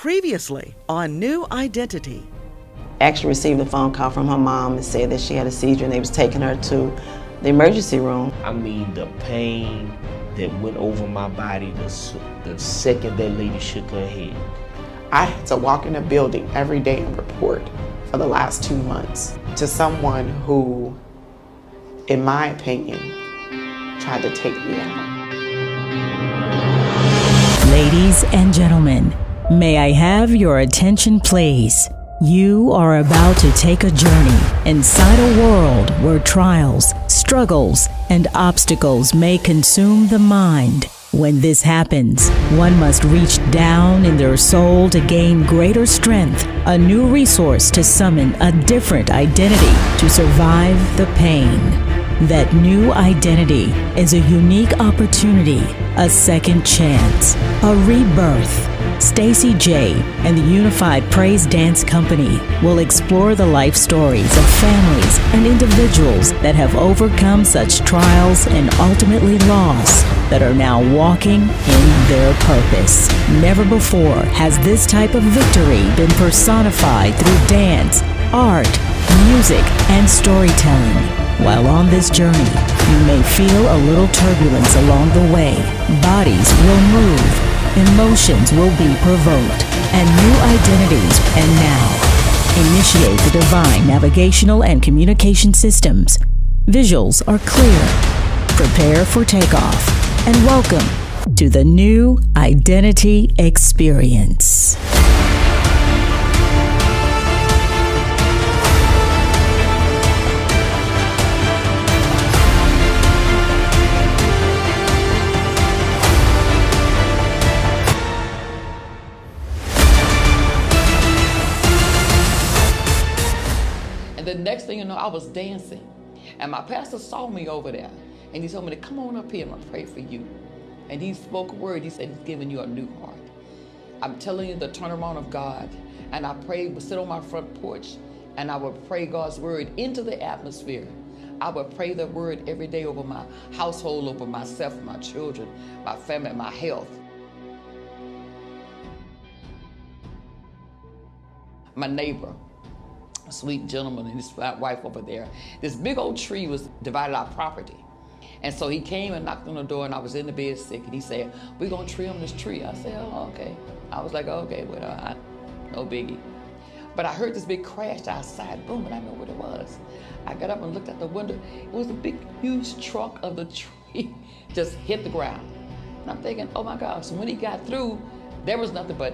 Previously on New Identity. Actually received a phone call from her mom and said that she had a seizure and they was taking her to the emergency room. I mean, the pain that went over my body the second that lady shook her head. I had to walk in a building every day and report for the last 2 months to someone who, in my opinion, tried to take me out. Ladies and gentlemen, may I have your attention, please? You are about to take a journey inside a world where trials, struggles, and obstacles may consume the mind. When this happens, one must reach down in their soul to gain greater strength, a new resource to summon a different identity to survive the pain. That new identity is a unique opportunity, a second chance, a rebirth. Stacy J. and the Unified Praise Dance Company will explore the life stories of families and individuals that have overcome such trials and ultimately loss, that are now walking in their purpose. Never before has this type of victory been personified through dance, art, music, and storytelling. While on this journey, you may feel a little turbulence along the way. Bodies will move. Emotions will be provoked, and new identities. And now, initiate the divine navigational and communication systems. Visuals are clear. Prepare for takeoff, and welcome to the New Identity Experience. And the next thing you know, I was dancing. And my pastor saw me over there. And he told me to come on up here and I'll pray for you. And he spoke a word. He said, he's giving you a new heart. I'm telling you the turnaround of God. And I prayed, would sit on my front porch, and I would pray God's word into the atmosphere. I would pray the word every day over my household, over myself, my children, my family, my health. My neighbor, a sweet gentleman and his flat wife over there, this big old tree was divided our property. And so he came and knocked on the door, and I was in the bed sick, and he said, we're gonna trim this tree. I said, oh, okay. I was like, okay, well, no biggie. But I heard this big crash outside, boom, and I know what it was. I got up and looked out the window. It was a big, huge trunk of the tree just hit the ground. And I'm thinking, oh my gosh. So when he got through, there was nothing but,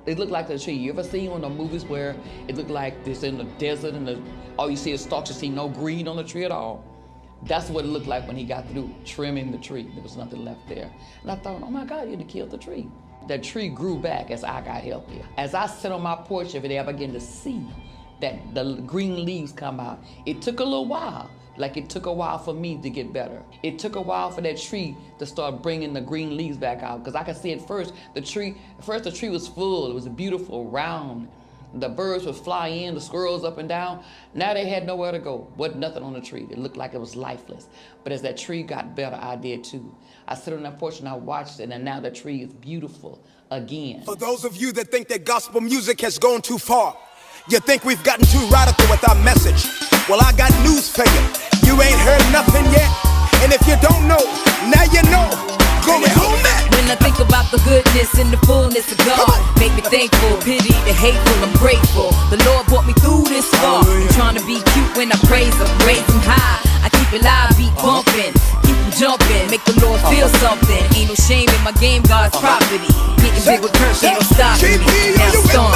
it looked like the tree. You ever seen one of the movies where it looked like it's in the desert and all you see is stalks, you see no green on the tree at all? That's what it looked like when he got through trimming the tree. There was nothing left there. And I thought, oh my God, you'd have killed the tree. That tree grew back as I got healthier. As I sit on my porch every day, I began to see that the green leaves come out. It took a little while, like it took a while for me to get better. It took a while for that tree to start bringing the green leaves back out, because I could see at first the tree was full. It was beautiful, round. The birds would fly in, the squirrels up and down. Now they had nowhere to go. Wasn't nothing on the tree. It looked like it was lifeless. But as that tree got better, I did too. I sit on that porch and I watched it, and now the tree is beautiful again. For those of you that think that gospel music has gone too far, you think we've gotten too radical with our message. Well, I got news for you. You ain't heard nothing yet. And if you don't know, now you know. Go and home that. When I think about the goodness and the fullness of God, make me thankful, pity the hateful, I'm grateful. The Lord brought me through this far. I'm trying to be cute when I praise Him, raise Him high. I keep it live, beat bumping, keep Him jumping, make the Lord feel something. Ain't no shame in my game, God's property. Getting big with curse, ain't no stopping me. Now storm.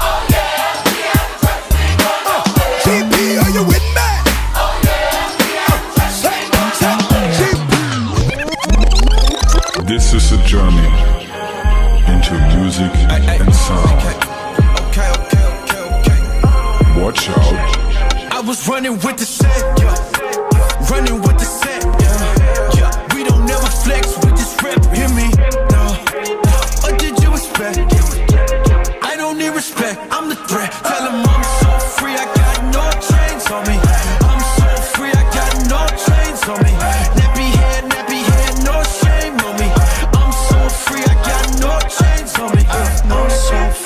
Oh yeah, we have to trust in God. GP, are you with me? This is a journey into music and sound. Okay. Watch out. I was running with the set, yeah. Running with the set, yeah. We don't never flex, we just rep, hear me? No. What did you expect? I don't need respect, I'm the threat. Tell them I'm so free, I got no chains on me. I'm so free, I got no chains on me. Nappy head, no shame on me. I'm so free, I got no chains on me. I'm so free.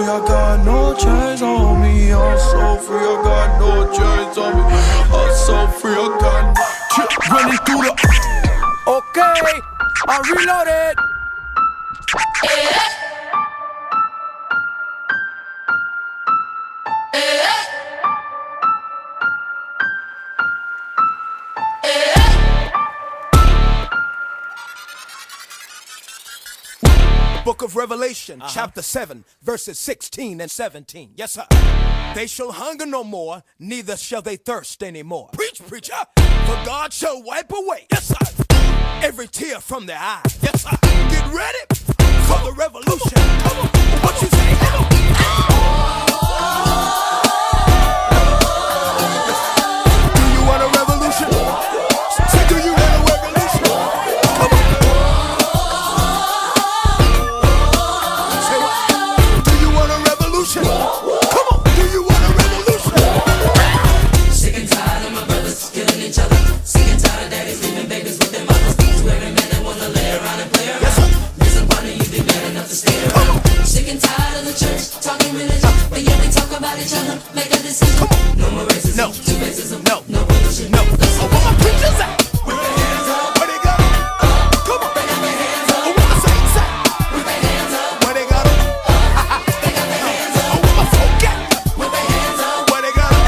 free, I got no chains on me. I'm so free, I got no chains on me. I'm so free, I got no running through the. Okay, I reloaded. Book of Revelation, chapter 7, verses 16 and 17. Yes, sir. They shall hunger no more, neither shall they thirst anymore. Preach, preacher. For God shall wipe away, yes, sir, every tear from their eye. Yes, sir. Get ready for the revolution. Come on. What you say? Come on. Do you want a revolution? Say, do you want a revolution? Come on. Say what? Do you want a revolution? Come on. Do you want a revolution? Sick and tired of my brothers killing each other. Sick and tired of daddies leaving babies with their mothers. To every man that wanna lay around and play around. Yes, sir. Listen, partner, you be bad enough to stay around. Sick and tired of the church talking religion, but yet we talk about each other. Make a decision. No more racism. No. Two racism. No. No pollution. No. Oh, where my preachers at? With their hands up. Where they go? Come on. They got their hands up. Oh, where my saints at? With their hands up. Where they got 'em? They got their hands up. Oh, where my folk at? With their hands up. Where they got 'em?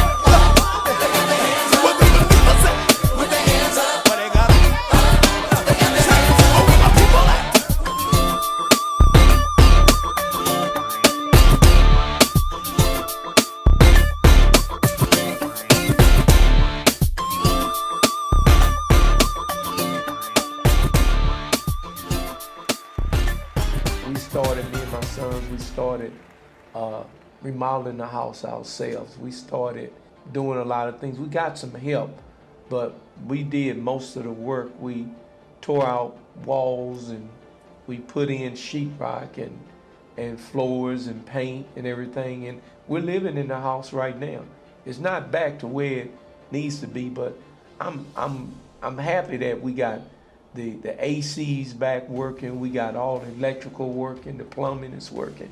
They got their hands up. Where the believers at? With their hands up. Where they got 'em? They got their hands up. Oh, where my people at? Me and my sons, we started remodeling the house ourselves. We started doing a lot of things. We got some help, but we did most of the work. We tore out walls and we put in sheetrock and floors and paint and everything. And we're living in the house right now. It's not back to where it needs to be, but I'm happy that we got the AC's back working. We got all the electrical working, the plumbing is working.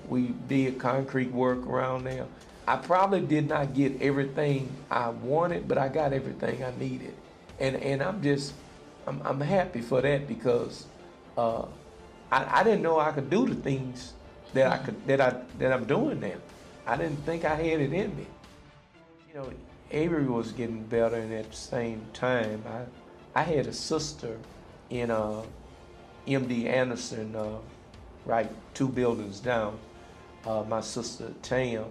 We did concrete work around there. I probably did not get everything I wanted, but I got everything I needed. And I'm happy for that because I didn't know I could do the things that I'm doing now. I didn't think I had it in me. You know, Avery was getting better, and at the same time, I had a sister in MD Anderson, right 2 buildings down, my sister Tam,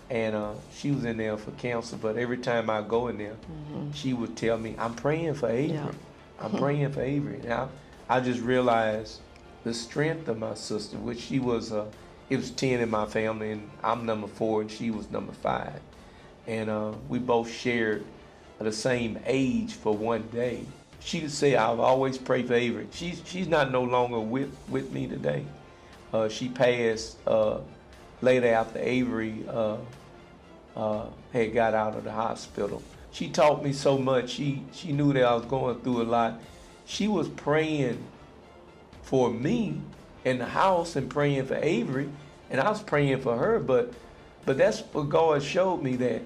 and she was in there for cancer, but every time I go in there, she would tell me, I'm praying for Avery. Yeah. I'm praying for Avery. Now, I just realized the strength of my sister, which she was, it was 10 in my family, and I'm number 4, and she was number 5. And we both shared the same age for one day. She would say, I've always prayed for Avery. She's not no longer with me today. She passed later after Avery had got out of the hospital. She taught me so much. She knew that I was going through a lot. She was praying for me in the house and praying for Avery, and I was praying for her, but that's what God showed me, that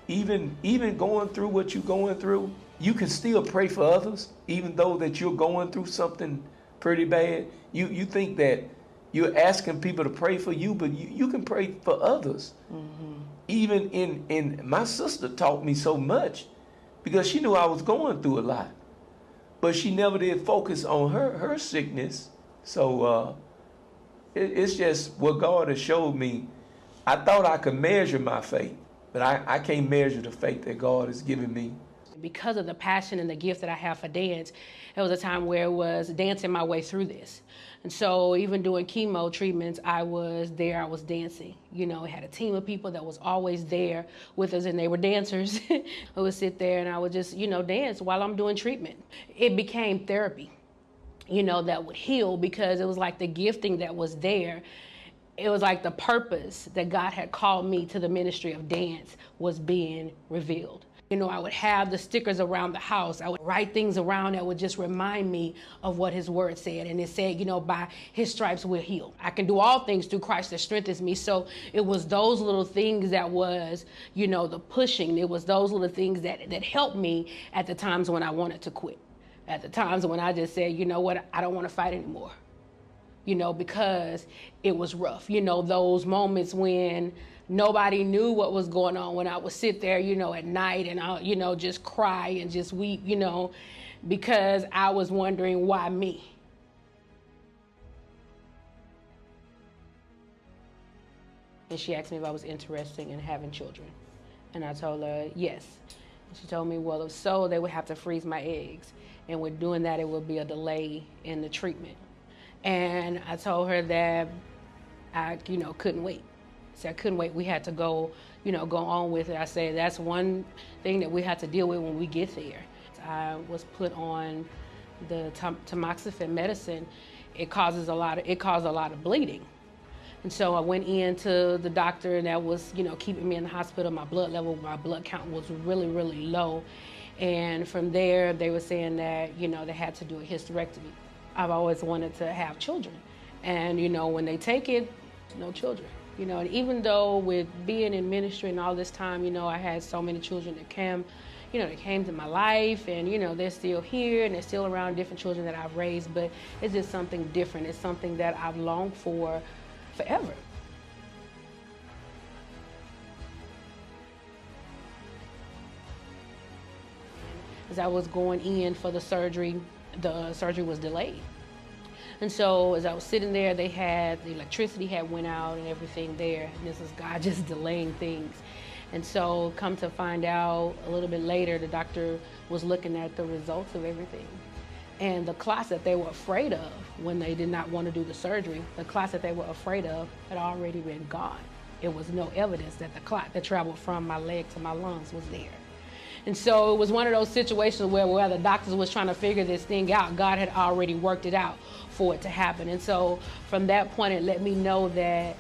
even going through what you're going through, you can still pray for others, even though that you're going through something pretty bad. You think that you're asking people to pray for you, but you can pray for others. Even in my sister taught me so much because she knew I was going through a lot, but she never did focus on her sickness. So it's just what God has showed me. I thought I could measure my faith, but I can't measure the faith that God has given me. Because of the passion and the gift that I have for dance, it was a time where it was dancing my way through this. And so even doing chemo treatments, I was there, I was dancing. You know, I had a team of people that was always there with us, and they were dancers. I would sit there and I would just, dance while I'm doing treatment. It became therapy, that would heal, because it was like the gifting that was there. It was like the purpose that God had called me to the ministry of dance was being revealed. You know, I would have the stickers around the house. I would write things around that would just remind me of what his word said. And it said, you know, by his stripes we're healed. I can do all things through Christ that strengthens me. So it was those little things that was, you know, the pushing. It was those little things that helped me at the times when I wanted to quit. At the times when I just said, you know what, I don't want to fight anymore. You know, because it was rough. You know, those moments when nobody knew what was going on, when I would sit there, you know, at night and I, you know, just cry and just weep, you know, because I was wondering why me. And she asked me if I was interested in having children. And I told her yes. And she told me, well, if so, they would have to freeze my eggs. And with doing that, it would be a delay in the treatment. And I told her that I, you know, couldn't wait. So I couldn't wait. We had to go, you know, go on with it. I said that's one thing that we had to deal with when we get there. I was put on the tamoxifen medicine. It caused a lot of bleeding. And so I went in to the doctor that was, you know, keeping me in the hospital. My blood level, my blood count was really, really low. And from there, they were saying that, you know, they had to do a hysterectomy. I've always wanted to have children. And, you know, when they take it, no children. You know, and even though with being in ministry and all this time, you know, I had so many children that came, you know, that came to my life, and, you know, they're still here and they're still around, different children that I've raised, but it's just something different. It's something that I've longed for forever. As I was going in for the surgery was delayed. And so as I was sitting there, the electricity had went out and everything there. And this is God just delaying things. And so come to find out a little bit later, the doctor was looking at the results of everything. And the clots that they were afraid of when they did not want to do the surgery, the clots that they were afraid of had already been gone. It was no evidence that the clot that traveled from my leg to my lungs was there. And so it was one of those situations where the doctors was trying to figure this thing out, God had already worked it out for it to happen. And so from that point, it let me know that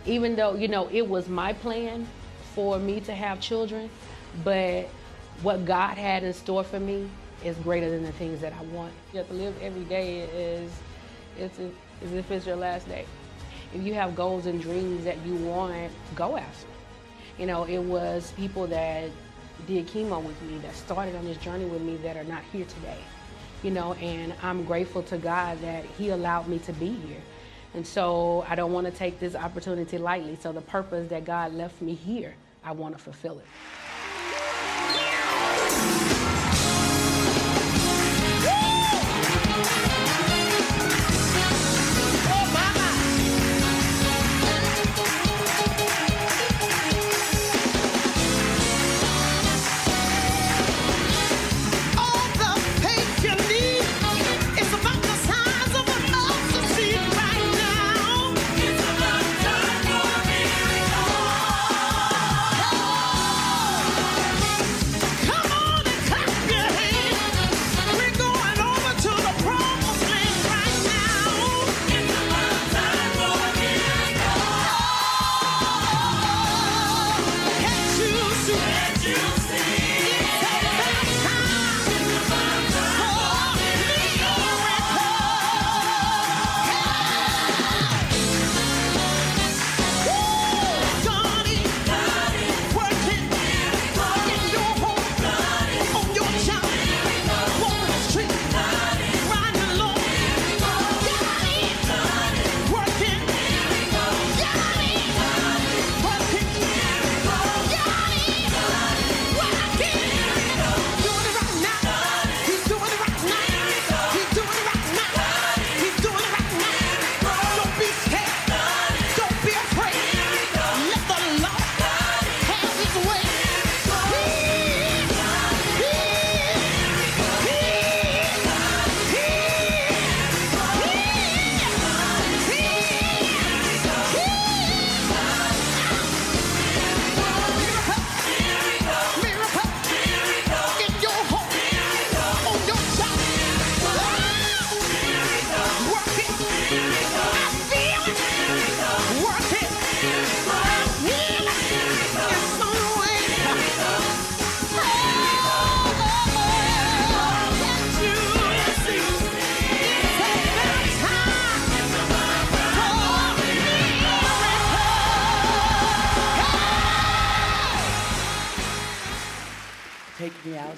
even though, you know, it was my plan for me to have children, but what God had in store for me is greater than the things that I want. You have to live every day as if it's your last day. If you have goals and dreams that you want, go after. You know, it was people that did chemo with me, that started on this journey with me, that are not here today. You know, and I'm grateful to God that He allowed me to be here. And so I don't want to take this opportunity lightly. So the purpose that God left me here, I want to fulfill it.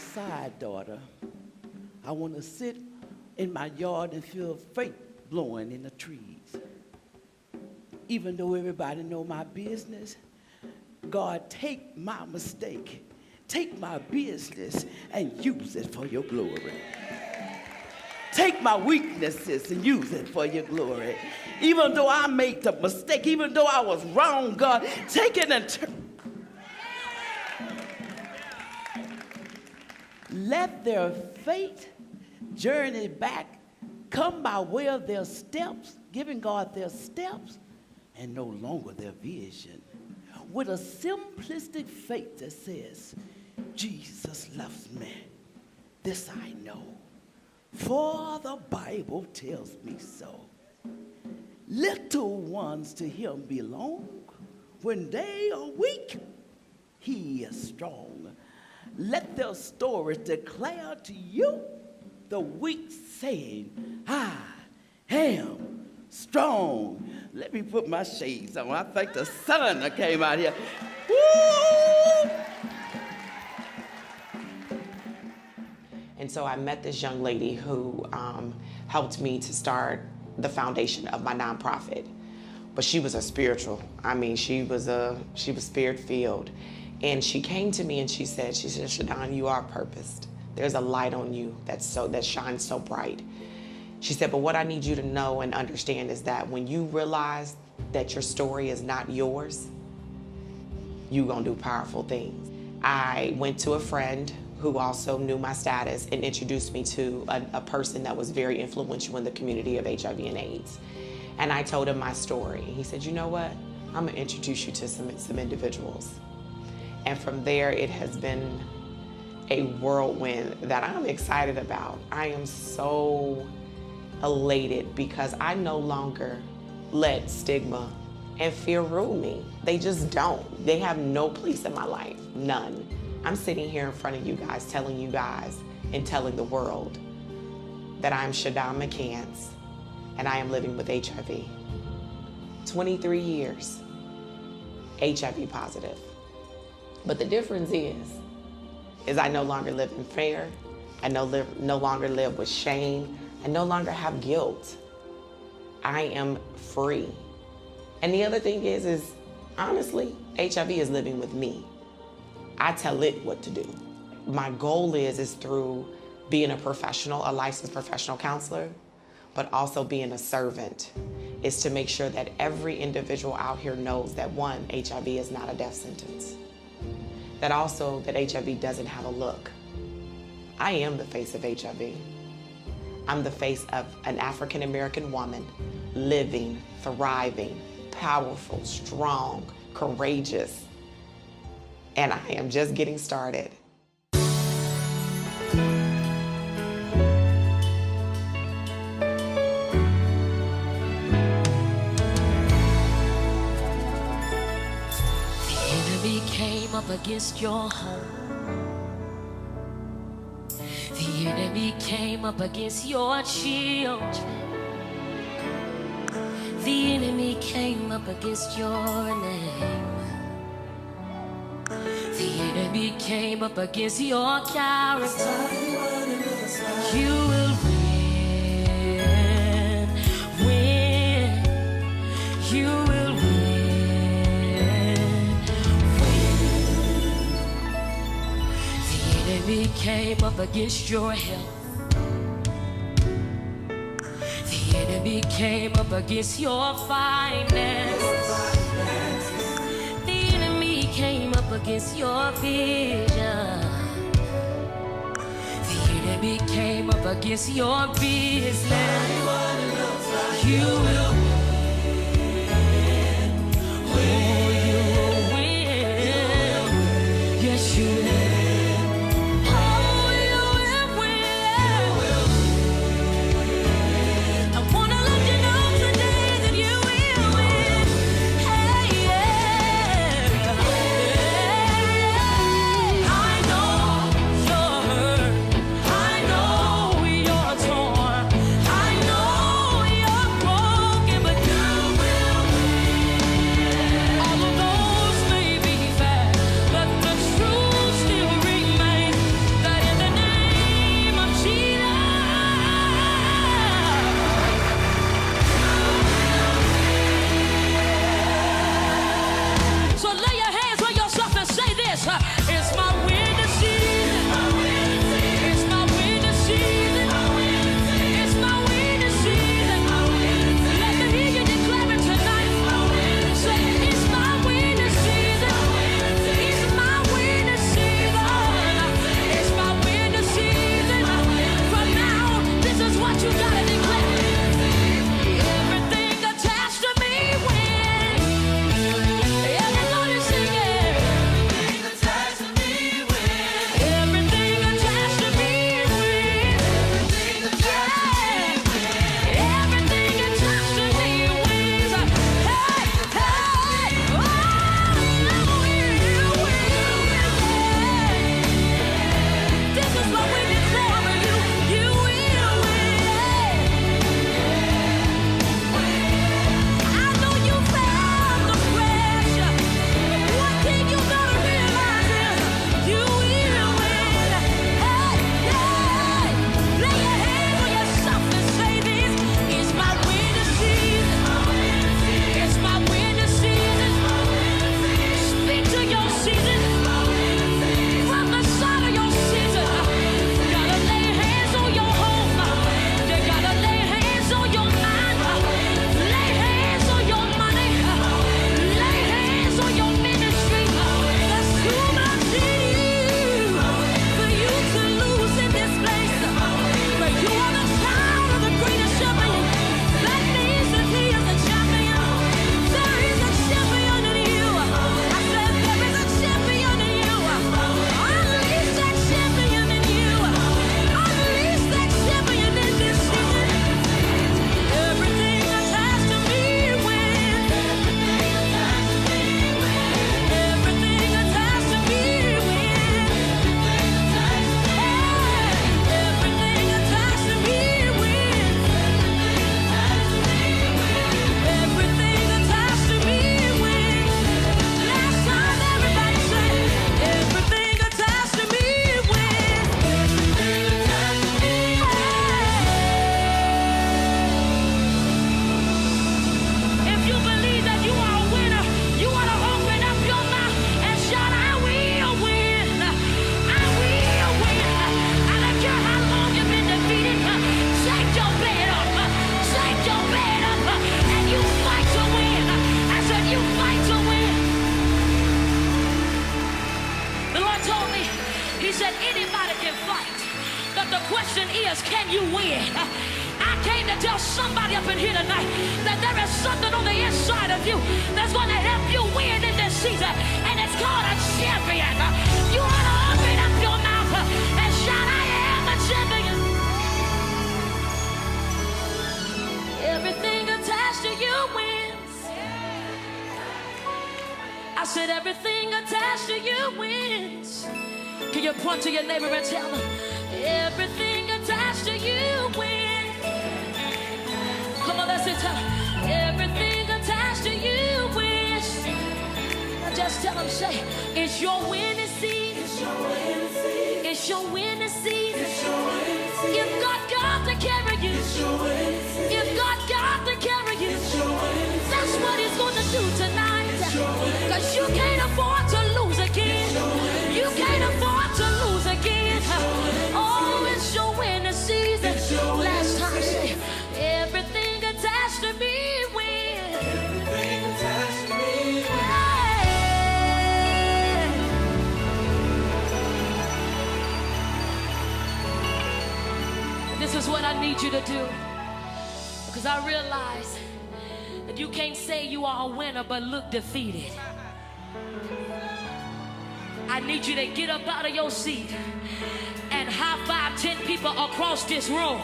outside, daughter. I want to sit in my yard and feel faith blowing in the trees. Even though everybody know my business, God, take my mistake, take my business and use it for your glory. Take my weaknesses and use it for your glory. Even though I made the mistake, even though I was wrong, God, take it and let their faith journey back come by way of their steps, giving God their steps, and no longer their vision. With a simplistic faith that says, Jesus loves me. This I know, for the Bible tells me so. Little ones to him belong. When they are weak, he is strong. Let their stories declare to you the weak saying, I am strong. Let me put my shades on. I think the sun that came out here. Woo! And so I met this young lady who helped me to start the foundation of my nonprofit. But she was a spiritual. I mean, she was spirit-filled. And she came to me and she said, Shadon, you are purposed. There's a light on you that shines so bright. She said, but what I need you to know and understand is that when you realize that your story is not yours, you're gonna do powerful things. I went to a friend who also knew my status and introduced me to a person that was very influential in the community of HIV and AIDS. And I told him my story. He said, you know what? I'm gonna introduce you to some individuals. And from there, it has been a whirlwind that I'm excited about. I am so elated because I no longer let stigma and fear rule me. They just don't. They have no place in my life, none. I'm sitting here in front of you guys, telling you guys and telling the world that I'm Shadon McCants and I am living with HIV. 23 years, HIV positive. But the difference is I no longer live in fear. I no longer live with shame. I no longer have guilt. I am free. And the other thing is honestly, HIV is living with me. I tell it what to do. My goal is through being a professional, a licensed professional counselor, but also being a servant, is to make sure that every individual out here knows that one, HIV is not a death sentence. That also that HIV doesn't have a look. I am the face of HIV. I'm the face of an African-American woman, living, thriving, powerful, strong, courageous, and I am just getting started. Up against your home. The enemy came up against your children. The enemy came up against your name. The enemy came up against your character. You will win, win. You will win. The enemy came up against your health. The enemy came up against your finances. The enemy came up against your vision. The enemy came up against your business. You will win. Oh, you will win. Yes, you will. I know you're torn. I know you're broken. tell somebody up in here tonight that there is something on the inside of you that's going to help you win in this season, and it's called a champion. You ought to open up your mouth and shout, I am a champion. Everything attached to you wins. I said everything attached to you wins. Can you point to your neighbor and tell them, everything attached to you wins. Come on, let's tell them, everything attached to you wins. Now just tell them, say, it's your winning season. It's your winning season. It's your winning season. It's your winning season. If God got to carry you, it's your winning season. If God got to carry you, it's your winning season. That's what He's going to do tonight. Because you can't afford to lose again. You can't afford to lose again. Oh, it's your winning season. Last time, say, everything attached to me wins. Everything attached to me wins. This is what I need you to do. Because I realize that you can't say you are a winner but look defeated. I need you to get up out of your seat and high five 10 people across this room.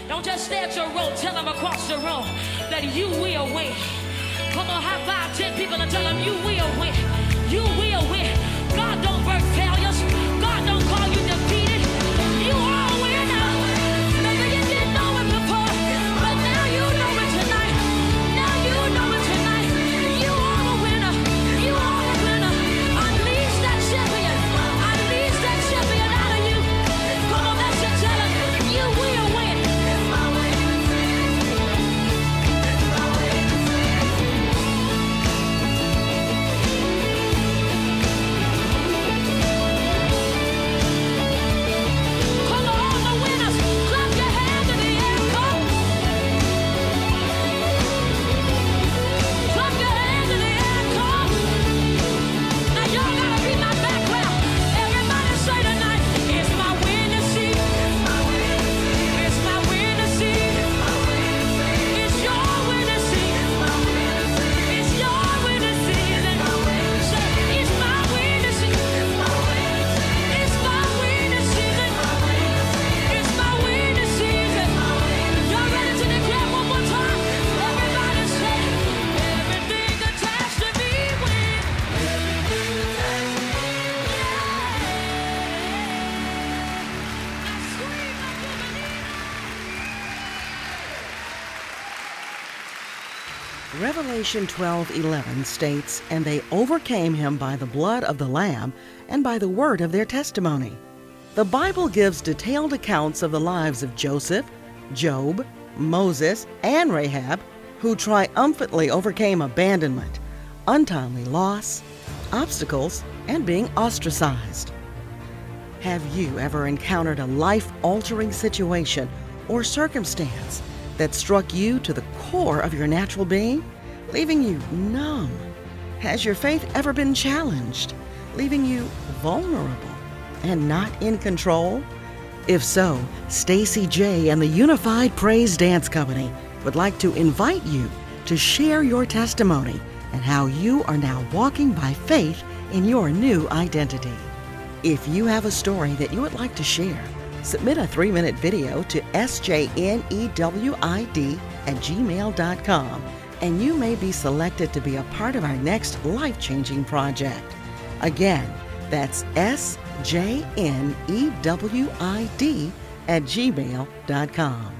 Don't just stay at your room, tell them across the room that you will win. Come on, high five 10 people and tell them you will win. You will win. God don't birth failures. God don't call you defeated. You are a winner. Maybe you didn't know it before, but now you know it tonight. Now you know it tonight. You are a winner. You are a winner. Unleash that champion. Unleash that champion out of you. Come on, let's just tell him you will win. It's my way. It's my way. Come on, all the winners, clap your hands in the air. Come. Clap your hands in the air. Come. Now y'all gotta be my background. Everybody say tonight, it's my winning season. It's my winning season. It's your winning season. It's your winning season. Say, it's my winning season. It's my winning season. It's my winning season. Y'all ready to declare one more time? Everybody say, everything attached to me wins. Revelation 12:11 states, "And they overcame him by the blood of the Lamb and by the word of their testimony." The Bible gives detailed accounts of the lives of Joseph, Job, Moses, and Rahab, who triumphantly overcame abandonment, untimely loss, obstacles, and being ostracized. Have you ever encountered a life-altering situation or circumstance that struck you to the core of your natural being, leaving you numb? Has your faith ever been challenged, leaving you vulnerable and not in control? If so, Stacy J. and the Unified Praise Dance Company would like to invite you to share your testimony and how you are now walking by faith in your new identity. If you have a story that you would like to share, submit a 3-minute video to sjnewid@gmail.com, and you may be selected to be a part of our next life-changing project. Again, that's sjnewid@gmail.com.